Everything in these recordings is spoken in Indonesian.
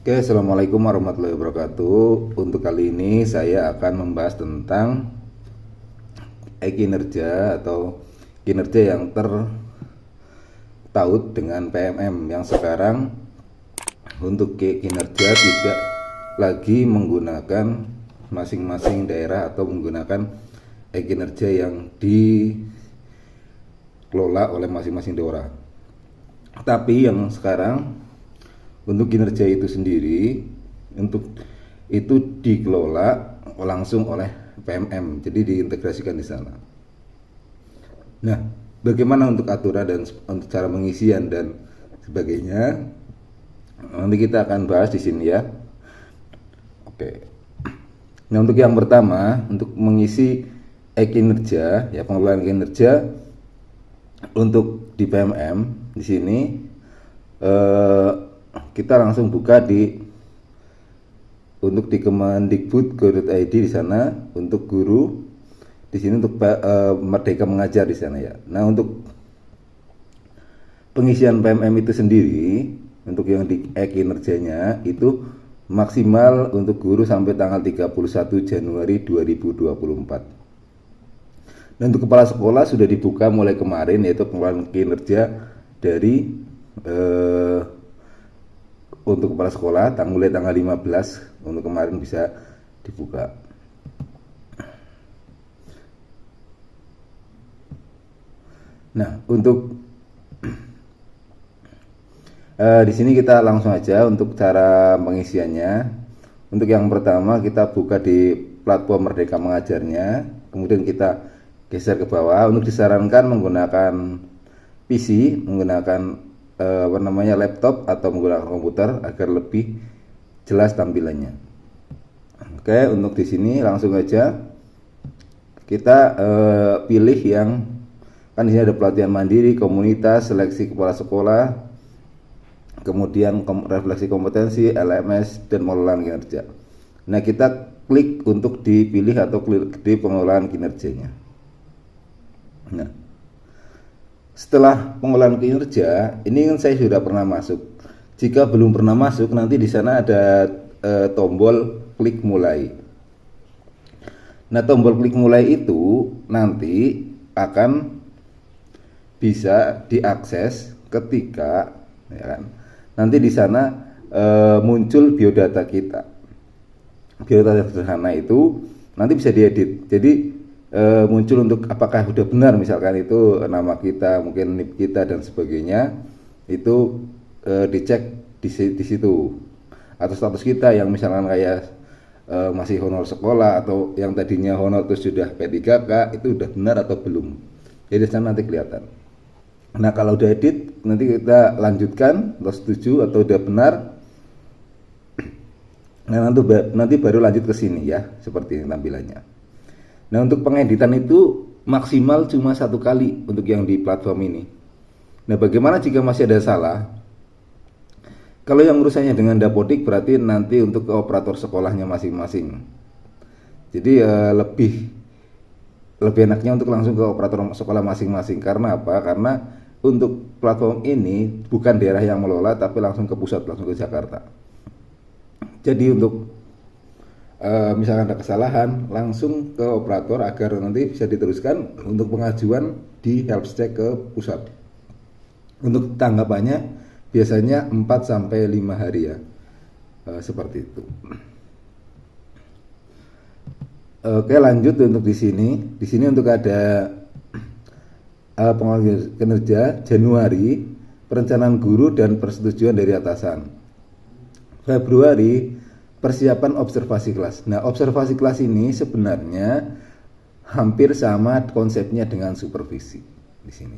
Oke, assalamualaikum warahmatullahi wabarakatuh. Untuk kali ini saya akan membahas tentang kinerja atau kinerja yang tertaut dengan PMM yang sekarang untuk kinerja tidak lagi menggunakan masing-masing daerah atau menggunakan kinerja yang dikelola oleh masing-masing daerah. Tapi yang sekarang untuk kinerja itu sendiri untuk itu dikelola langsung oleh PMM, jadi diintegrasikan di sana. Nah, bagaimana untuk aturan dan untuk cara pengisian dan sebagainya, nanti kita akan bahas di sini ya. Oke. Nah, untuk yang pertama, untuk mengisi kinerja ya, pengelolaan kinerja untuk di PMM di sini kita langsung buka untuk di Kemendikbud.go.id di sana untuk guru, di sini untuk Merdeka Mengajar di sana ya. Nah, untuk pengisian PMM itu sendiri untuk yang di kinerjanya itu maksimal untuk guru sampai tanggal 31 Januari 2024. Dan untuk kepala sekolah sudah dibuka mulai kemarin, yaitu pengelolaan kinerja dari untuk kepala sekolah mulai tanggal 15 untuk kemarin bisa dibuka. Nah, untuk di sini kita langsung aja untuk cara pengisiannya. Untuk yang pertama kita buka di platform Merdeka Mengajarnya, kemudian kita geser ke bawah. Untuk disarankan menggunakan PC, menggunakan laptop atau menggunakan komputer agar lebih jelas tampilannya. Oke, untuk di sini langsung aja kita pilih yang kan di sini ada pelatihan mandiri, komunitas, seleksi kepala sekolah, kemudian refleksi kompetensi, LMS, dan pengelolaan kinerja. Nah, kita klik untuk dipilih atau klik di pengelolaan kinerjanya. Nah, setelah pengelolaan kinerja, ini kan saya sudah pernah masuk. Jika belum pernah masuk, nanti di sana ada tombol klik mulai. Nah, tombol klik mulai itu nanti akan bisa diakses ketika ya kan, nanti di sana muncul biodata kita. Biodata sederhana itu nanti bisa diedit. Jadi muncul untuk apakah sudah benar, misalkan itu nama kita, mungkin NIP kita dan sebagainya, itu dicek di situ. Atau status kita yang misalkan kayak masih honor sekolah atau yang tadinya honor terus sudah P3K, itu sudah benar atau belum. Jadi di sana nanti kelihatan. Nah, kalau udah edit nanti kita lanjutkan atau setuju atau udah benar. Nah, nanti baru lanjut ke sini ya, seperti ini tampilannya. Nah, untuk pengeditan itu maksimal cuma 1 kali untuk yang di platform ini. Nah, bagaimana jika masih ada salah? Kalau yang urusannya dengan Dapodik berarti nanti untuk ke operator sekolahnya masing-masing. Jadi lebih enaknya untuk langsung ke operator sekolah masing-masing. Karena apa? Karena untuk platform ini bukan daerah yang mengelola, tapi langsung ke pusat, langsung ke Jakarta. Jadi untuk misalkan ada kesalahan, langsung ke operator agar nanti bisa diteruskan untuk pengajuan di helpdesk ke pusat. Untuk tanggapannya biasanya 4-5 hari ya, seperti itu. Oke, lanjut untuk di sini. Di sini untuk ada pengelolaan kinerja Januari, perencanaan guru dan persetujuan dari atasan. Februari, persiapan observasi kelas. Nah, observasi kelas ini sebenarnya hampir sama konsepnya dengan supervisi di sini.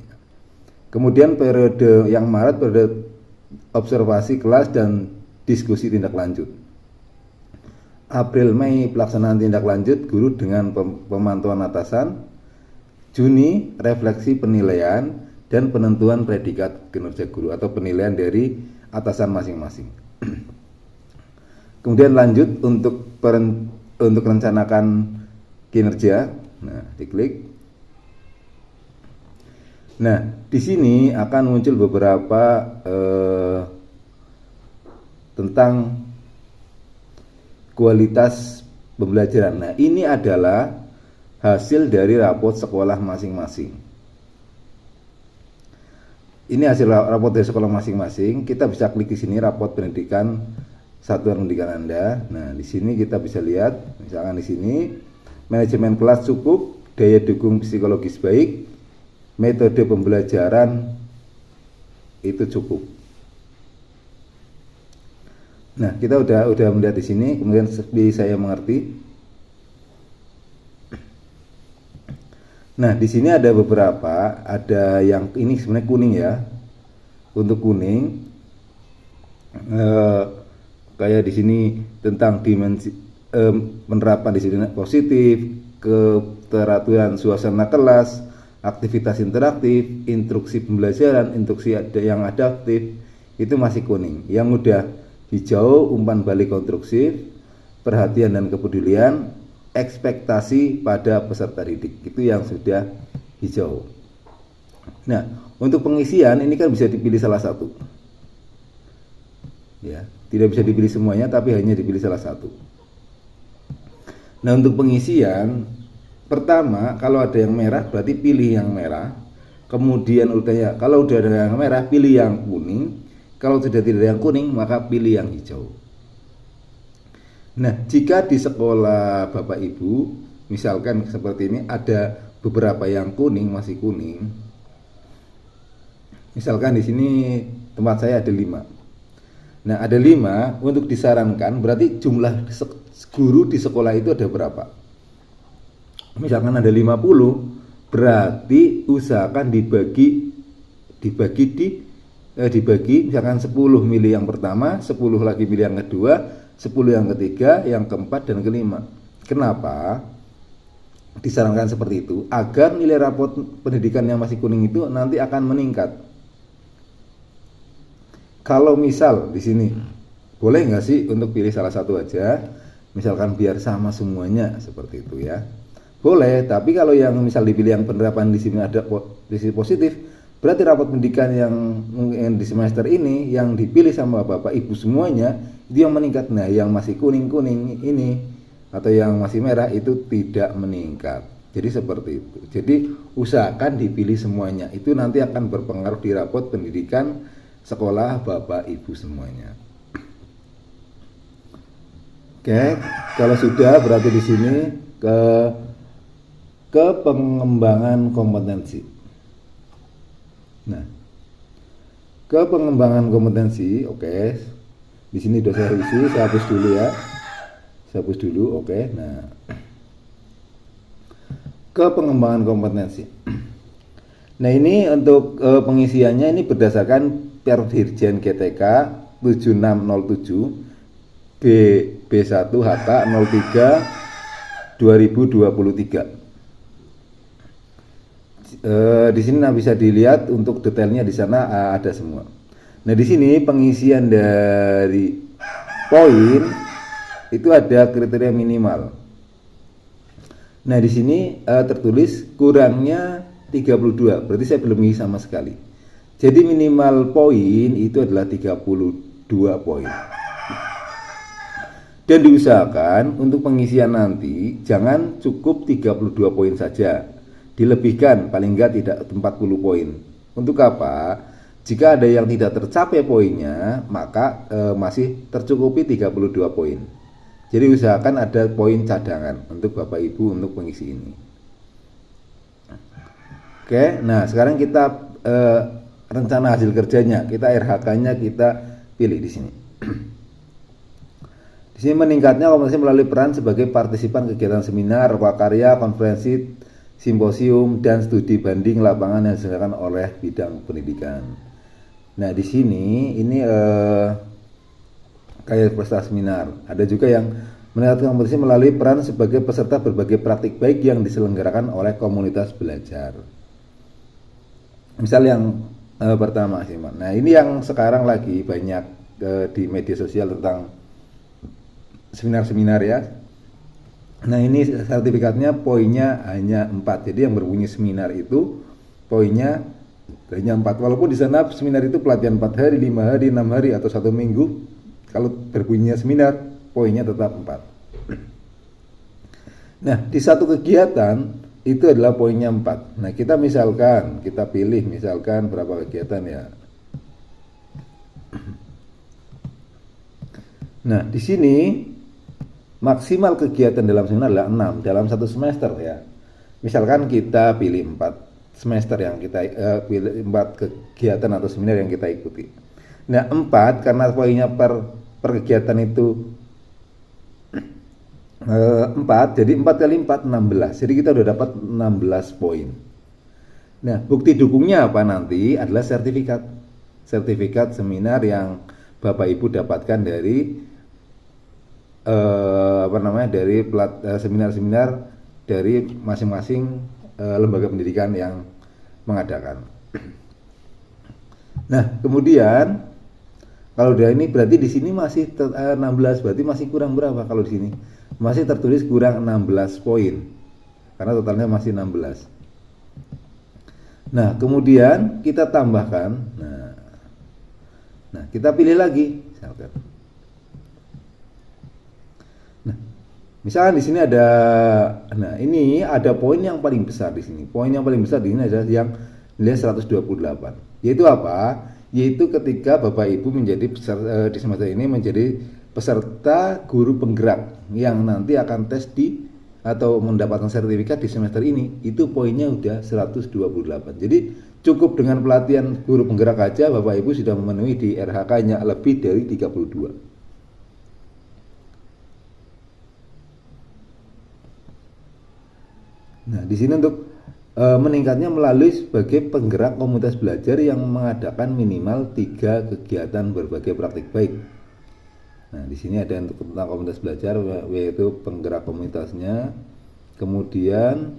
Kemudian periode yang Maret, periode observasi kelas dan diskusi tindak lanjut. April Mei, pelaksanaan tindak lanjut guru dengan pemantauan atasan. Juni, refleksi penilaian dan penentuan predikat kinerja guru atau penilaian dari atasan masing-masing. Kemudian lanjut untuk rencanakan kinerja. Nah, diklik. Nah, di sini akan muncul beberapa tentang kualitas pembelajaran. Nah, ini adalah hasil dari rapot sekolah masing-masing. Ini hasil rapot dari sekolah masing-masing. Kita bisa klik di sini rapot pendidikan satuan pendidikan Anda. Nah, di sini kita bisa lihat, misalkan di sini manajemen kelas cukup, daya dukung psikologis baik, metode pembelajaran itu cukup. Nah, kita udah melihat di sini, kemudian saya mengerti. Nah, di sini ada beberapa, ada yang ini sebenarnya kuning ya. Untuk kuning, kayak di sini tentang dimensi penerapan disiplin positif, keteraturan suasana kelas, aktivitas interaktif, instruksi pembelajaran, instruksi yang adaptif, itu masih kuning. Yang udah hijau, umpan balik konstruksif, perhatian dan kepedulian, ekspektasi pada peserta didik, itu yang sudah hijau. Nah, untuk pengisian ini kan bisa dipilih salah satu. Ya, tidak bisa dipilih semuanya, tapi hanya dipilih salah satu. Nah, untuk pengisian, pertama kalau ada yang merah berarti pilih yang merah. Kemudian urutannya, kalau udah ada yang merah pilih yang kuning. Kalau sudah tidak ada yang kuning maka pilih yang hijau. Nah, jika di sekolah Bapak Ibu misalkan seperti ini ada beberapa yang kuning, masih kuning. Misalkan di sini tempat saya ada 5. Nah, ada 5, untuk disarankan berarti jumlah guru di sekolah itu ada berapa? Misalkan ada 50, berarti usahakan dibagi misalkan 10 milih yang pertama, 10 lagi milih yang kedua, 10 yang ketiga, yang keempat dan kelima. Kenapa disarankan seperti itu? Agar nilai rapot pendidikan yang masih kuning itu nanti akan meningkat. Kalau misal di sini boleh nggak sih untuk pilih salah satu aja, misalkan biar sama semuanya seperti itu ya. Boleh, tapi kalau yang misal dipilih yang penerapan disiplin ada disiplin positif, berarti rapot pendidikan yang mungkin di semester ini yang dipilih sama Bapak Ibu semuanya itu yang meningkat. Nah, yang masih kuning-kuning ini atau yang masih merah itu tidak meningkat. Jadi seperti itu. Jadi usahakan dipilih semuanya. Itu nanti akan berpengaruh di rapot pendidikan sekolah Bapak Ibu semuanya. Oke, kalau sudah berarti di sini ke pengembangan kompetensi. Nah, ke pengembangan kompetensi, oke. Di sini sudah saya isi, saya hapus dulu ya. Saya hapus dulu, oke. Nah, ke pengembangan kompetensi. Nah, ini untuk pengisiannya ini berdasarkan Perdirjen GTK 7607 B1 HK 03 2023. Di sini bisa dilihat untuk detailnya di sana ada semua. Nah, di sini pengisian dari poin itu ada kriteria minimal. Nah, di sini tertulis kurangnya 32, berarti saya belum ngisi sama sekali. Jadi minimal poin itu adalah 32 poin. Dan diusahakan untuk pengisian nanti jangan cukup 32 poin saja. Dilebihkan paling enggak tidak 40 poin. Untuk apa? Jika ada yang tidak tercapai poinnya, maka masih tercukupi 32 poin. Jadi usahakan ada poin cadangan untuk Bapak Ibu untuk pengisi ini. Oke, nah sekarang kita rencana hasil kerjanya, kita RHK-nya kita pilih di sini. Di sini meningkatnya kompetensi melalui peran sebagai partisipan kegiatan seminar, prakarya, konferensi, simposium dan studi banding lapangan yang diselenggarakan oleh bidang pendidikan. Nah, di sini ini kayak prestasi seminar. Ada juga yang meningkatkan kompetensi melalui peran sebagai peserta berbagai praktik baik yang diselenggarakan oleh komunitas belajar. Misal yang pertama sih, nah ini yang sekarang lagi banyak di media sosial tentang seminar-seminar ya. Nah, ini sertifikatnya poinnya hanya 4. Jadi yang berbunyi seminar itu poinnya hanya 4. Walaupun di sana seminar itu pelatihan 4 hari, 5 hari, 6 hari atau 1 minggu. Kalau berbunyinya seminar, poinnya tetap 4. Nah, di satu kegiatan itu adalah poinnya 4. Nah, kita misalkan, kita pilih misalkan berapa kegiatan ya. Nah, di sini maksimal kegiatan dalam seminar adalah 6 dalam satu semester ya. Misalkan kita pilih 4 semester yang kita pilih 4 kegiatan atau seminar yang kita ikuti. Nah, 4 karena poinnya per kegiatan itu 4, jadi 4 kali 4 16. Jadi kita udah dapat 16 poin. Nah, bukti dukungnya apa nanti adalah sertifikat. Sertifikat seminar yang Bapak Ibu dapatkan dari dari seminar-seminar dari masing-masing lembaga pendidikan yang mengadakan. Nah, kemudian kalau udah ini berarti di sini masih 16, berarti masih kurang berapa kalau di sini? Masih tertulis kurang 16 poin. Karena totalnya masih 16. Nah, kemudian kita tambahkan. Nah, kita pilih lagi, misalkan. Nah, misalkan di sini ada, nah ini ada poin yang paling besar di sini. Poin yang paling besar di sini adalah yang nilai 128. Yaitu apa? Yaitu ketika Bapak Ibu menjadi peserta, di semester ini menjadi peserta guru penggerak yang nanti akan tes di atau mendapatkan sertifikat di semester ini, itu poinnya udah 128. Jadi cukup dengan pelatihan guru penggerak aja Bapak Ibu sudah memenuhi di RHK-nya lebih dari 32. Nah, di sini untuk meningkatnya melalui sebagai penggerak komunitas belajar yang mengadakan minimal 3 kegiatan berbagai praktik baik. Nah, di sini ada untuk tentang komunitas belajar, yaitu penggerak komunitasnya. Kemudian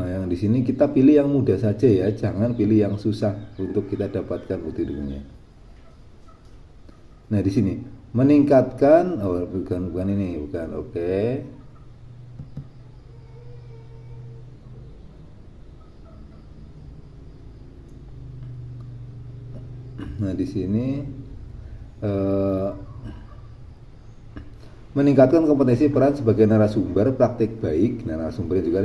yang di sini kita pilih yang mudah saja ya, jangan pilih yang susah untuk kita dapatkan bukti dukungnya. Nah, di sini meningkatkan, bukan ini, bukan, oke. Nah, di sini meningkatkan kompetensi peran sebagai narasumber praktik baik. Nah, narasumbernya juga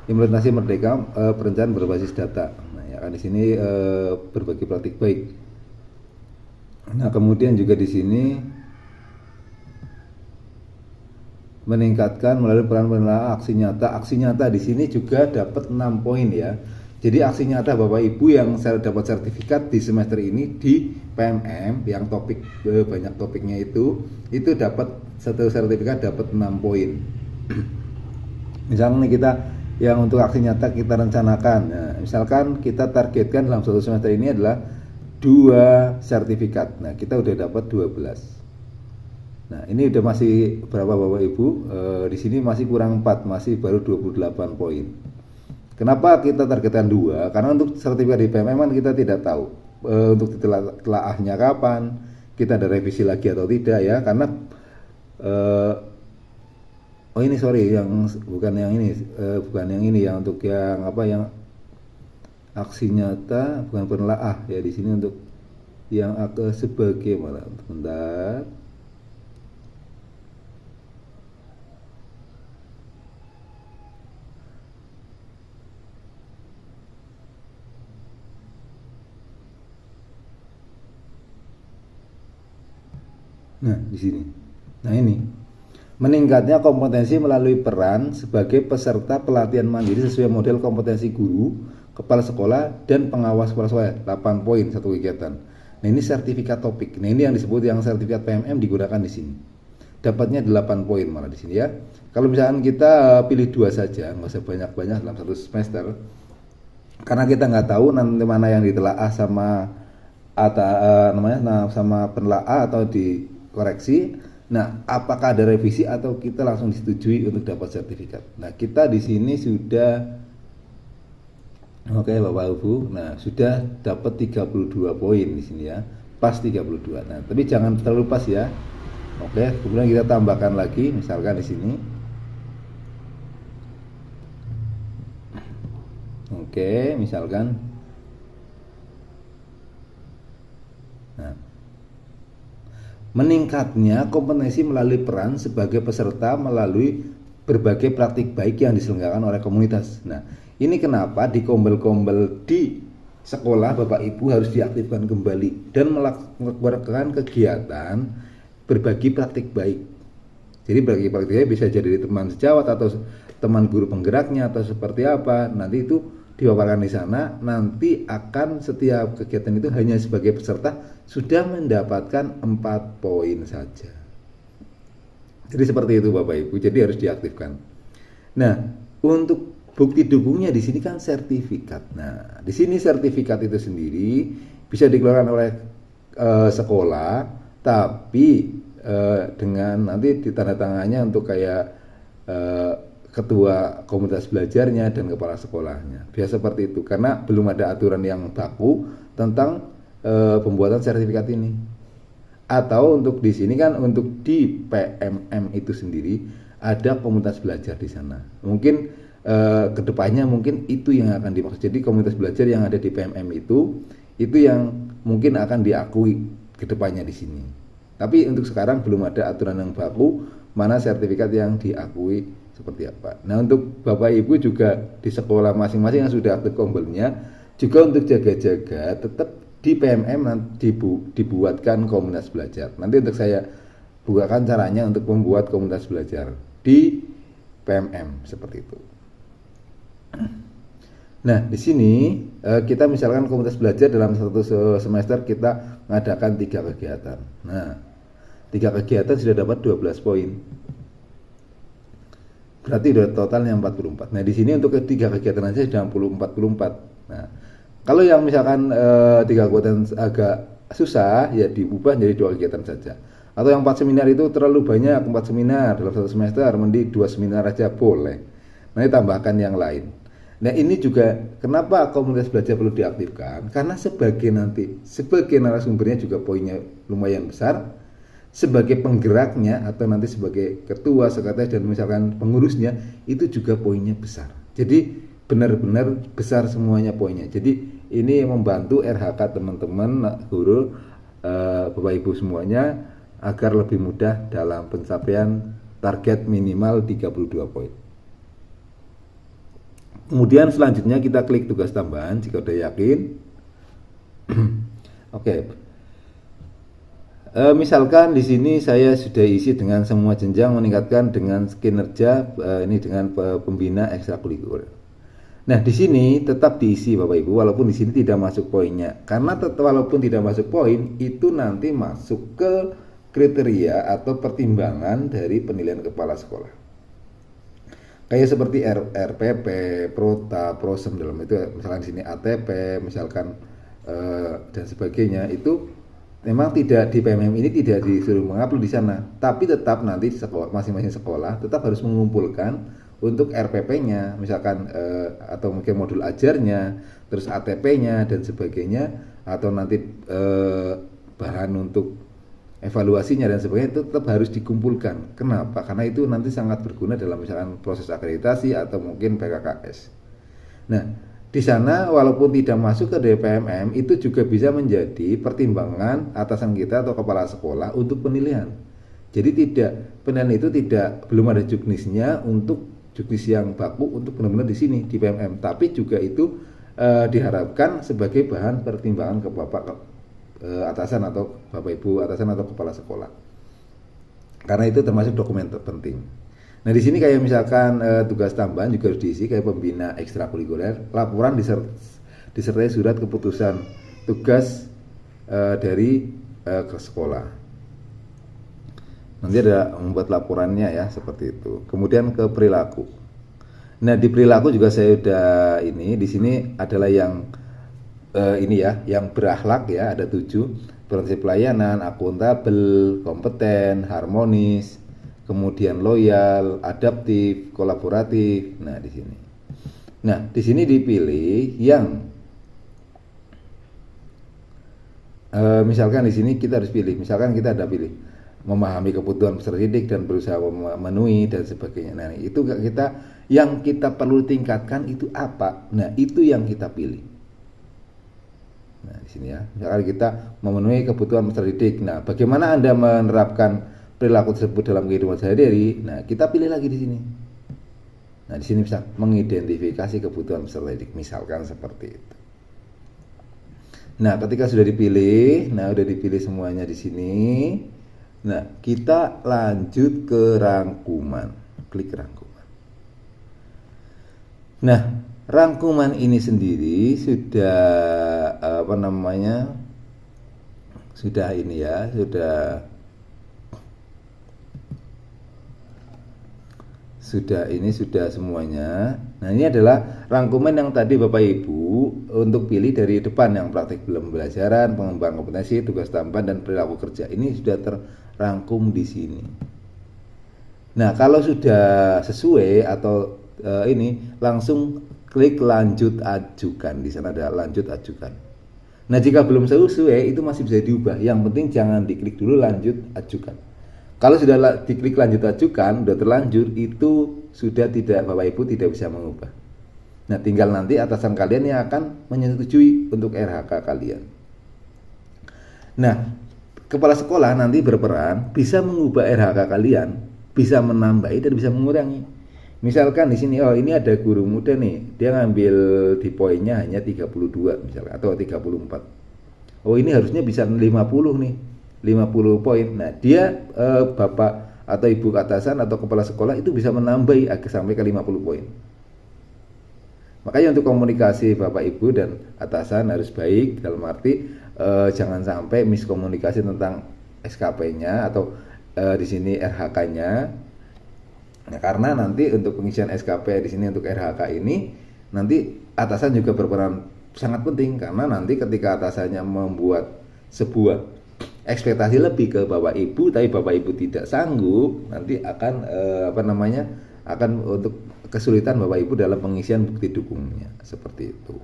implementasi merdeka perencanaan berbasis data. Nah, ya kan di sini berbagi praktik baik. Nah, kemudian juga di sini meningkatkan melalui peran pengelola aksi nyata. Aksi nyata di sini juga dapat 6 poin ya. Jadi aksi nyata Bapak Ibu yang saya dapat sertifikat di semester ini di PMM yang topik banyak topiknya itu dapat satu sertifikat dapat 6 poin. Misalnya kita yang untuk aksi nyata kita rencanakan. Nah, misalkan kita targetkan dalam satu semester ini adalah 2 sertifikat. Nah, kita udah dapat 12. Nah, ini udah masih berapa Bapak Ibu? Di sini masih kurang 4, masih baru 28 poin. Kenapa kita targetkan 2? Karena untuk sertifikat di PMM kan kita tidak tahu untuk telaahnya kapan, kita ada revisi lagi atau tidak ya. Karena oh ini sorry, yang bukan yang ini, yang untuk yang apa yang aksi nyata bukan penelaah ya, di sini untuk yang sebagai malah bentar. Nah, di sini. Nah, ini. Meningkatnya kompetensi melalui peran sebagai peserta pelatihan mandiri sesuai model kompetensi guru, kepala sekolah, dan pengawas kepala sekolah. 8 poin satu kegiatan. Nah, ini sertifikat topik. Nah, ini yang disebut yang sertifikat PMM digunakan di sini. Dapatnya 8 poin malah di sini ya. Kalau misalkan kita pilih 2 saja, nggak usah banyak-banyak dalam satu semester. Karena kita nggak tahu nanti mana yang ditelaah sama sama penelaah atau dikoreksi. Nah, apakah ada revisi atau kita langsung disetujui untuk dapat sertifikat. Nah, kita di sini sudah oke Bapak Ibu. Nah, sudah dapat 32 poin di sini ya. Pas 32. Nah, tapi jangan terlalu pas ya. Oke, kemudian kita tambahkan lagi misalkan di sini. Oke, misalkan. Nah, meningkatnya kompetensi melalui peran sebagai peserta melalui berbagai praktik baik yang diselenggarakan oleh komunitas. Nah, ini kenapa di kombel-kombel di sekolah Bapak Ibu harus diaktifkan kembali dan melakukan kegiatan berbagi praktik baik. Jadi berbagi praktik baik bisa jadi teman sejawat atau teman guru penggeraknya atau seperti apa. Nanti itu dipaparkan di sana. Nanti akan setiap kegiatan itu hanya sebagai peserta sudah mendapatkan 4 poin saja. Jadi seperti itu Bapak Ibu. Jadi harus diaktifkan. Nah, untuk bukti dukungnya di sini kan sertifikat. Nah, di sini sertifikat itu sendiri bisa dikeluarkan oleh sekolah, tapi dengan nanti ditandatangani untuk kayak ketua komunitas belajarnya dan kepala sekolahnya. Biasa seperti itu karena belum ada aturan yang baku tentang pembuatan sertifikat ini. Atau untuk di sini kan untuk di PMM itu sendiri ada komunitas belajar di sana. Mungkin kedepannya mungkin itu yang akan dimaksud. Jadi komunitas belajar yang ada di PMM itu yang mungkin akan diakui kedepannya di sini. Tapi untuk sekarang belum ada aturan yang baku mana sertifikat yang diakui seperti apa. Nah, untuk Bapak Ibu juga di sekolah masing-masing yang sudah aktif kombelnya juga untuk jaga-jaga tetap di PMM nanti dibuatkan komunitas belajar. Nanti untuk saya bukakan caranya untuk membuat komunitas belajar di PMM seperti itu. Nah, di sini kita misalkan komunitas belajar dalam satu semester kita mengadakan 3 kegiatan. Nah, 3 kegiatan sudah dapat 12 poin. Berarti sudah totalnya 44. Nah, di sini untuk 3 kegiatan aja sudah 44. Nah, kalau yang misalkan 3 kegiatan agak susah, ya diubah jadi 2 kegiatan saja. Atau yang 4 seminar itu terlalu banyak, 4 seminar dalam satu semester, mending 2 seminar aja boleh. Nanti tambahkan yang lain. Nah, ini juga kenapa komunitas belajar perlu diaktifkan? Karena sebagai narasumbernya juga poinnya lumayan besar, sebagai penggeraknya atau nanti sebagai ketua, sekretaris dan misalkan pengurusnya itu juga poinnya besar. Jadi benar-benar besar semuanya poinnya. Jadi ini membantu RHK teman-teman guru Bapak Ibu semuanya agar lebih mudah dalam pencapaian target minimal 32 poin. Kemudian selanjutnya kita klik tugas tambahan jika sudah yakin. Oke. Misalkan di sini saya sudah isi dengan semua jenjang meningkatkan dengan kinerja ini dengan pembina ekstrakurikuler. Nah, di sini tetap diisi Bapak Ibu walaupun di sini tidak masuk poinnya. Karena walaupun tidak masuk poin itu nanti masuk ke kriteria atau pertimbangan dari penilaian kepala sekolah. Kayak seperti RPP, Prota, Prosem dalam itu misalkan di sini ATP, misalkan dan sebagainya itu memang tidak di PMM ini tidak disuruh mengupload di sana, tapi tetap nanti di sekolah masing-masing sekolah tetap harus mengumpulkan untuk RPP-nya, misalkan atau mungkin modul ajarnya, terus ATP-nya dan sebagainya, atau nanti bahan untuk evaluasinya dan sebagainya itu tetap harus dikumpulkan. Kenapa? Karena itu nanti sangat berguna dalam misalkan proses akreditasi atau mungkin PKKS. Nah, di sana walaupun tidak masuk ke DPMM itu juga bisa menjadi pertimbangan atasan kita atau kepala sekolah untuk penilaian. Jadi penilaian itu belum ada juknisnya untuk juknis yang baku untuk benar-benar di sini di PMM, tapi juga itu diharapkan sebagai bahan pertimbangan ke Bapak atasan atau Bapak Ibu atasan atau kepala sekolah. Karena itu termasuk dokumen terpenting. Nah, di sini kayak misalkan tugas tambahan juga harus diisi kayak pembina ekstrakurikuler, laporan disertai surat keputusan tugas dari ke sekolah. Nanti ada membuat laporannya ya seperti itu. Kemudian ke perilaku. Nah, di perilaku juga saya udah di sini adalah yang ini ya, yang berakhlak ya, ada 7, prinsip pelayanan, akuntabel, kompeten, harmonis, kemudian loyal, adaptif, kolaboratif. Nah, di sini. Nah, di sini dipilih yang misalkan di sini kita harus pilih, misalkan kita ada pilih memahami kebutuhan peserta didik dan berusaha memenuhi dan sebagainya. Nah, itu yang kita perlu tingkatkan itu apa? Nah, itu yang kita pilih. Nah, di sini ya. Misalkan kita memenuhi kebutuhan peserta didik. Nah, bagaimana Anda menerapkan perilaku tersebut dalam kehidupan sehari-hari? Nah, kita pilih lagi di sini. Nah, di sini bisa mengidentifikasi kebutuhan peserta didik, misalkan seperti itu. Nah, ketika sudah dipilih, nah udah dipilih semuanya di sini. Nah, kita lanjut ke rangkuman. Klik rangkuman. Nah, rangkuman ini sendiri sudah apa namanya? Sudah ini ya, sudah semuanya. Nah, ini adalah rangkuman yang tadi Bapak Ibu untuk pilih dari depan, yang praktik pembelajaran, pengembangan kompetensi, tugas tambahan, dan perilaku kerja. Ini sudah terrangkum di sini. Nah, kalau sudah sesuai atau ini langsung klik lanjut ajukan. Di sana ada lanjut ajukan. Nah, jika belum sesuai itu masih bisa diubah. Yang penting jangan diklik dulu lanjut ajukan. Kalau sudah diklik lanjut ajukan, sudah terlanjur, itu sudah tidak, Bapak Ibu tidak bisa mengubah. Nah, tinggal nanti atasan kalian yang akan menyetujui untuk RHK kalian. Nah, kepala sekolah nanti berperan bisa mengubah RHK kalian, bisa menambahi dan bisa mengurangi. Misalkan di sini, oh ini ada guru muda nih, dia ngambil di poinnya hanya 32 misalkan, atau 34. Oh ini harusnya bisa 50 nih. 50 poin. Nah, dia Bapak atau Ibu atasan atau kepala sekolah itu bisa menambahi sampai ke 50 poin. Makanya untuk komunikasi Bapak Ibu dan atasan harus baik, dalam arti jangan sampai miskomunikasi tentang SKP-nya atau di sini RHK-nya. Nah, karena nanti untuk pengisian SKP di sini untuk RHK ini nanti atasan juga berperan sangat penting, karena nanti ketika atasannya membuat sebuah ekspektasi lebih ke Bapak Ibu, tapi Bapak Ibu tidak sanggup, nanti akan akan untuk kesulitan Bapak Ibu dalam pengisian bukti dukungnya, seperti itu.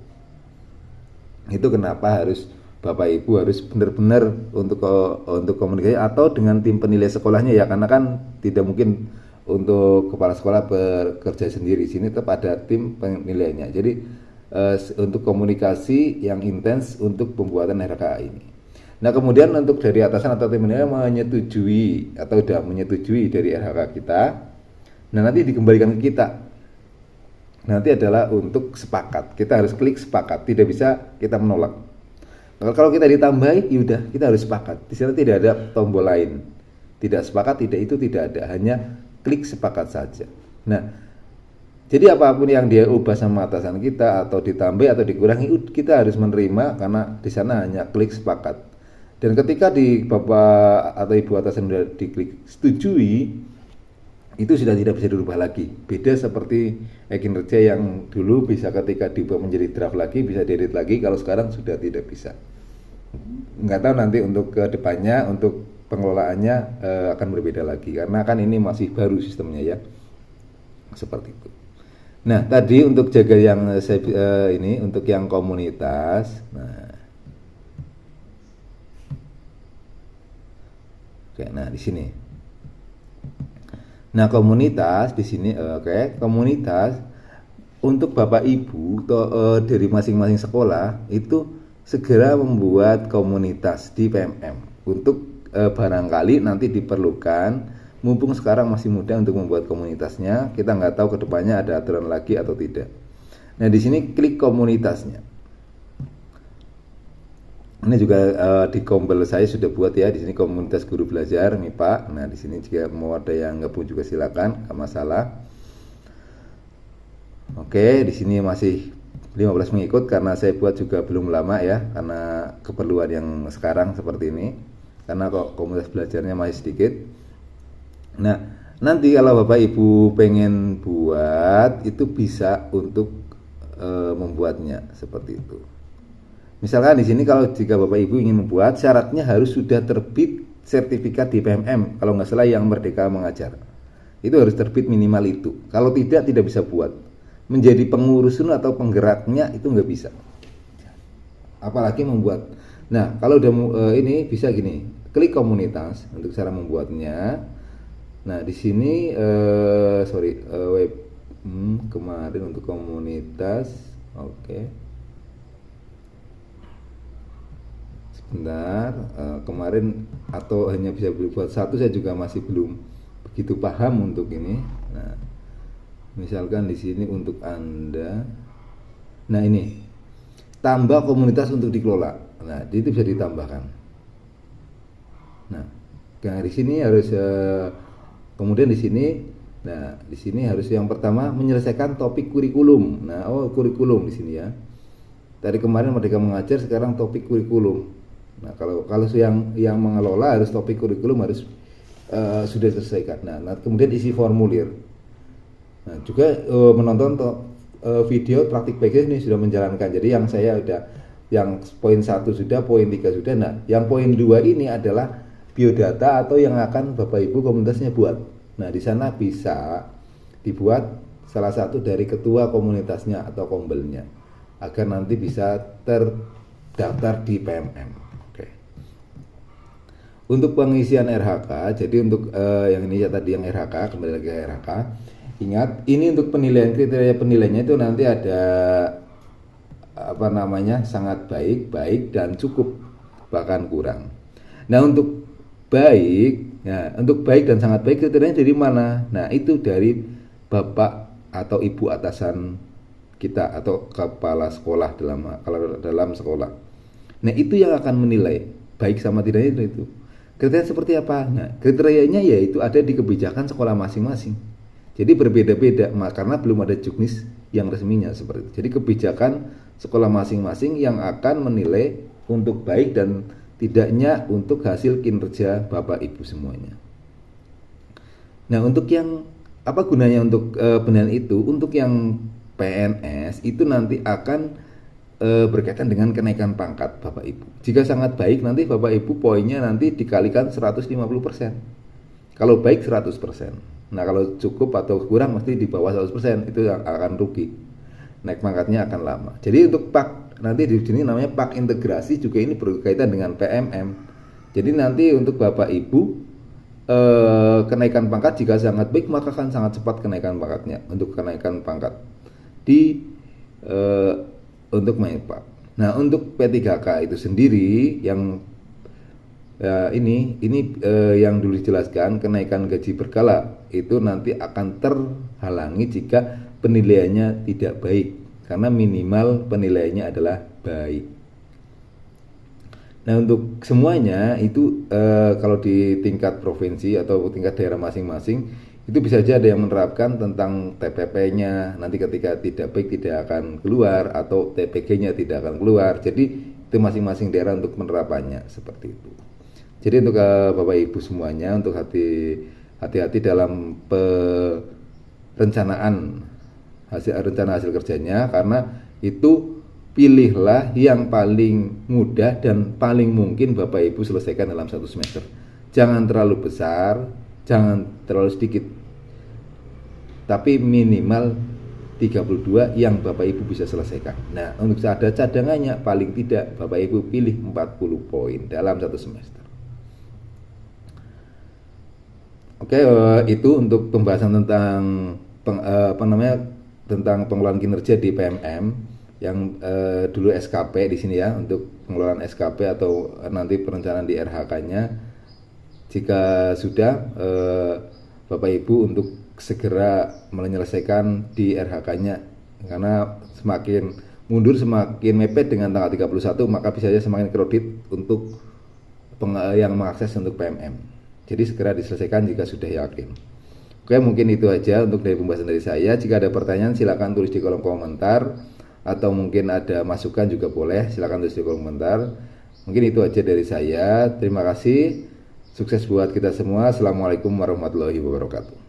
Itu kenapa harus Bapak Ibu harus benar-benar untuk komunikasi atau dengan tim penilai sekolahnya ya, karena kan tidak mungkin untuk kepala sekolah bekerja sendiri. Sini tetap ada tim penilainya. Jadi untuk komunikasi yang intens untuk pembuatan RHK ini. Nah, kemudian untuk dari atasan atau tim penilai menyetujui atau sudah menyetujui dari RHK kita, nah nanti dikembalikan ke kita. Nanti adalah untuk sepakat. Kita harus klik sepakat, tidak bisa kita menolak. Kalau kita ditambahi, yaudah kita harus sepakat. Di sana tidak ada tombol lain. Tidak sepakat, tidak ada, hanya klik sepakat saja. Nah, jadi apapun yang dia ubah sama atasan kita atau ditambah atau dikurangi, kita harus menerima karena di sana hanya klik sepakat. Dan ketika di Bapak atau Ibu atasan sudah diklik setujui, itu sudah tidak bisa dirubah lagi. Beda seperti kinerja yang dulu bisa ketika diubah menjadi draft lagi, bisa diedit lagi, kalau sekarang sudah tidak bisa. Nggak tahu nanti untuk ke depannya, untuk pengelolaannya akan berbeda lagi, karena kan ini masih baru sistemnya ya. Seperti itu. Nah, tadi untuk jaga yang ini, untuk yang komunitas, nah di sini. Nah, komunitas di sini, komunitas untuk Bapak Ibu dari masing-masing sekolah itu segera membuat komunitas di PMM untuk barangkali nanti diperlukan, mumpung sekarang masih muda untuk membuat komunitasnya. Kita nggak tahu kedepannya ada aturan lagi atau tidak. Nah, di sini klik komunitasnya. Ini juga di Kompel saya sudah buat ya, di sini komunitas guru belajar MIPA. Nah, di sini jika mau ada yang gabung juga silakan, nggak masalah. Oke, di sini masih 15 mengikut karena saya buat juga belum lama ya, karena keperluan yang sekarang seperti ini. Karena kok komunitas belajarnya masih sedikit. Nah, nanti kalau Bapak Ibu pengen buat, itu bisa untuk membuatnya seperti itu. Misalkan di sini kalau jika Bapak Ibu ingin membuat, syaratnya harus sudah terbit sertifikat di PMM. Kalau nggak salah yang Merdeka Mengajar, itu harus terbit minimal itu. Kalau tidak bisa buat. Menjadi pengurus atau penggeraknya itu nggak bisa. Apalagi membuat. Nah, kalau udah ini bisa gini, klik komunitas untuk cara membuatnya. Nah, di sini web kemarin untuk komunitas, oke. Sebentar, kemarin atau hanya bisa buat satu, saya juga masih belum begitu paham untuk ini. Nah, misalkan di sini untuk Anda, nah ini tambah komunitas untuk dikelola. Nah, itu bisa ditambahkan. Nah, di sini harus kemudian di sini, nah di sini harus yang pertama menyelesaikan topik kurikulum. Nah, kurikulum di sini ya. Dari kemarin Merdeka Mengajar, sekarang topik kurikulum. Nah, kalau yang mengelola harus topik kurikulum harus sudah diselesaikan. Nah, kemudian isi formulir. Nah, juga menonton video praktik PG ini sudah menjalankan. Jadi yang saya udah, yang poin 1 sudah, poin 3 sudah. Nah, yang poin 2 ini adalah biodata atau yang akan Bapak Ibu komunitasnya buat. Nah, di sana bisa dibuat salah satu dari ketua komunitasnya atau kombelnya, agar nanti bisa terdaftar di PMM. Oke. Untuk pengisian RHK, jadi untuk yang ini ya tadi yang RHK, kembali lagi ke RHK. Ingat, ini untuk penilaian, kriteria penilaiannya itu nanti ada sangat baik, baik dan cukup, bahkan kurang. Nah, untuk baik, ya, untuk baik dan sangat baik kriterianya dari mana? Nah, itu dari Bapak atau Ibu atasan kita atau kepala sekolah dalam sekolah. Nah, itu yang akan menilai baik sama tidaknya itu. Kriteria seperti apa? Nah, kriterianya yaitu ada di kebijakan sekolah masing-masing. Jadi berbeda-beda karena belum ada juknis yang resminya seperti itu. Jadi kebijakan sekolah masing-masing yang akan menilai untuk baik dan tidaknya untuk hasil kinerja Bapak Ibu semuanya. Nah, untuk yang apa gunanya untuk penilaian itu? Untuk yang PNS itu nanti akan berkaitan dengan kenaikan pangkat Bapak Ibu. Jika sangat baik, nanti Bapak Ibu poinnya nanti dikalikan 150%. Kalau baik 100%. Nah, kalau cukup atau kurang mesti di bawah 100%, itu akan rugi. Naik pangkatnya akan lama. Jadi untuk PAK, nanti di sini namanya PAK integrasi, juga ini berkaitan dengan PMM. Jadi nanti untuk Bapak Ibu kenaikan pangkat jika sangat baik, maka akan sangat cepat kenaikan pangkatnya untuk kenaikan pangkat di untuk main PAK. Nah, untuk P3K itu sendiri yang ini yang dulu dijelaskan, kenaikan gaji berkala itu nanti akan terhalangi jika penilaiannya tidak baik, karena minimal penilaiannya adalah baik. Nah, untuk semuanya itu kalau di tingkat provinsi atau tingkat daerah masing-masing itu bisa saja ada yang menerapkan tentang TPP-nya, nanti ketika tidak baik tidak akan keluar, atau TPG-nya tidak akan keluar. Jadi itu masing-masing daerah untuk penerapannya seperti itu. Jadi untuk Bapak Ibu semuanya, untuk hati-hati dalam perencanaan rencana hasil kerjanya, karena itu pilihlah yang paling mudah dan paling mungkin Bapak Ibu selesaikan dalam 1 semester. Jangan terlalu besar, jangan terlalu sedikit, tapi minimal 32 yang Bapak Ibu bisa selesaikan. Nah, untuk ada cadangannya, paling tidak Bapak Ibu pilih 40 poin dalam 1 semester. Oke, itu untuk pembahasan tentang tentang pengelolaan kinerja di PMM yang dulu SKP di sini ya, untuk pengelolaan SKP atau nanti perencanaan di RHK-nya. Jika sudah, Bapak Ibu untuk segera menyelesaikan di RHK-nya, karena semakin mundur semakin mepet dengan tanggal 31, maka bisa saja semakin kredit untuk yang mengakses untuk PMM. Jadi segera diselesaikan jika sudah yakin. Oke, mungkin itu aja untuk dari pembahasan dari saya. Jika ada pertanyaan silakan tulis di kolom komentar, atau mungkin ada masukan juga boleh, silakan tulis di kolom komentar. Mungkin itu aja dari saya. Terima kasih. Sukses buat kita semua. Assalamualaikum warahmatullahi wabarakatuh.